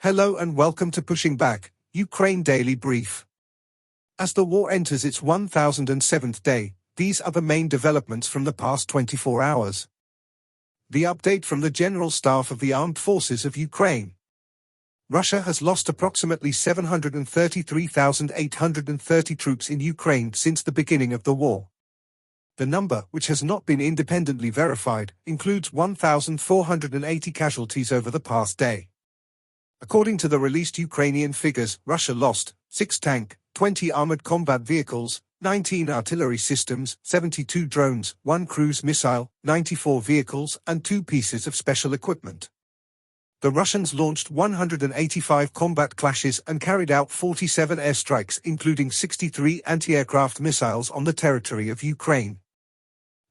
Hello and welcome to Pushing Back, Ukraine Daily Brief. As the war enters its 1007th day, these are the main developments from the past 24 hours. The update from the General Staff of the Armed Forces of Ukraine. Russia has lost approximately 733,830 troops in Ukraine since the beginning of the war. The number, which has not been independently verified, includes 1,480 casualties over the past day. According to the released Ukrainian figures, Russia lost 6 tank, 20 armored combat vehicles, 19 artillery systems, 72 drones, 1 cruise missile, 94 vehicles, and 2 pieces of special equipment. The Russians launched 185 combat clashes and carried out 47 airstrikes, including 63 anti-aircraft missiles on the territory of Ukraine.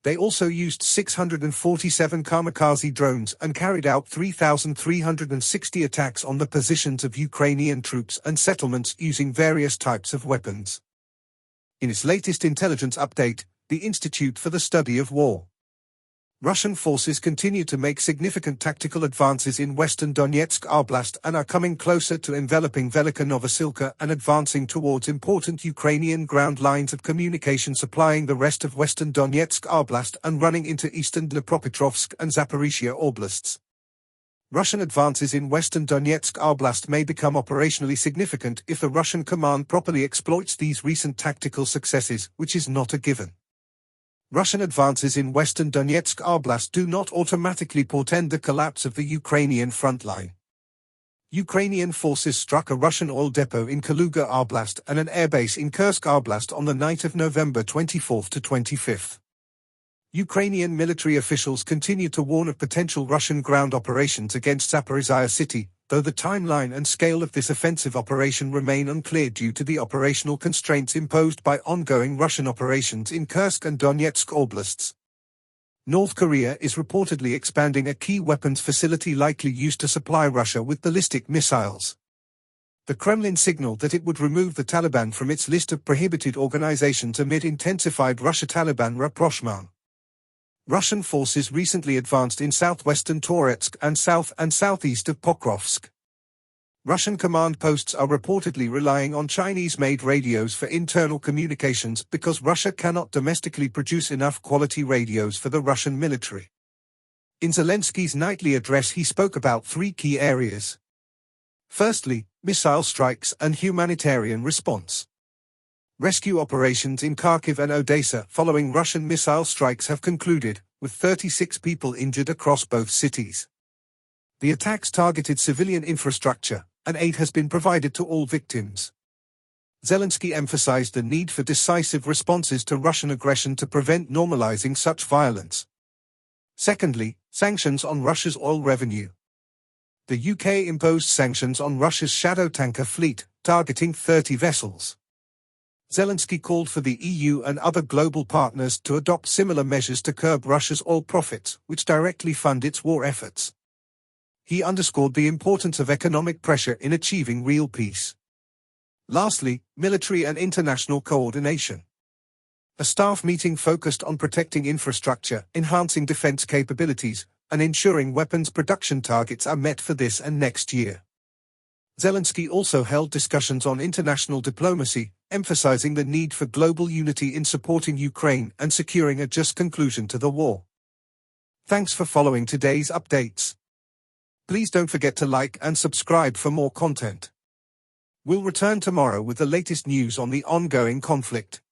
They also used 647 kamikaze drones and carried out 3,360 attacks on the positions of Ukrainian troops and settlements using various types of weapons. In its latest intelligence update, the Institute for the Study of War, Russian forces continue to make significant tactical advances in western Donetsk Oblast and are coming closer to enveloping Velika Novosilka and advancing towards important Ukrainian ground lines of communication supplying the rest of western Donetsk Oblast and running into eastern Dnipropetrovsk and Zaporizhia oblasts. Russian advances in western Donetsk Oblast may become operationally significant if the Russian command properly exploits these recent tactical successes, which is not a given. Russian advances in western Donetsk Oblast do not automatically portend the collapse of the Ukrainian front line. Ukrainian forces struck a Russian oil depot in Kaluga Oblast and an airbase in Kursk Oblast on the night of November 24 to 25. Ukrainian military officials continue to warn of potential Russian ground operations against Zaporizhia city, though the timeline and scale of this offensive operation remain unclear due to the operational constraints imposed by ongoing Russian operations in Kursk and Donetsk oblasts. North Korea is reportedly expanding a key weapons facility likely used to supply Russia with ballistic missiles. The Kremlin signaled that it would remove the Taliban from its list of prohibited organizations amid intensified Russia-Taliban rapprochement. Russian forces recently advanced in southwestern Toretsk and south and southeast of Pokrovsk. Russian command posts are reportedly relying on Chinese-made radios for internal communications because Russia cannot domestically produce enough quality radios for the Russian military. In Zelensky's nightly address he spoke about 3 key areas. Firstly, missile strikes and humanitarian response. Rescue operations in Kharkiv and Odessa following Russian missile strikes have concluded, with 36 people injured across both cities. The attacks targeted civilian infrastructure, and aid has been provided to all victims. Zelensky emphasized the need for decisive responses to Russian aggression to prevent normalizing such violence. Secondly, sanctions on Russia's oil revenue. The UK imposed sanctions on Russia's shadow tanker fleet, targeting 30 vessels. Zelensky called for the EU and other global partners to adopt similar measures to curb Russia's oil profits, which directly fund its war efforts. He underscored the importance of economic pressure in achieving real peace. Lastly, military and international coordination. A staff meeting focused on protecting infrastructure, enhancing defense capabilities, and ensuring weapons production targets are met for this and next year. Zelensky also held discussions on international diplomacy, emphasizing the need for global unity in supporting Ukraine and securing a just conclusion to the war. Thanks for following today's updates. Please don't forget to like and subscribe for more content. We'll return tomorrow with the latest news on the ongoing conflict.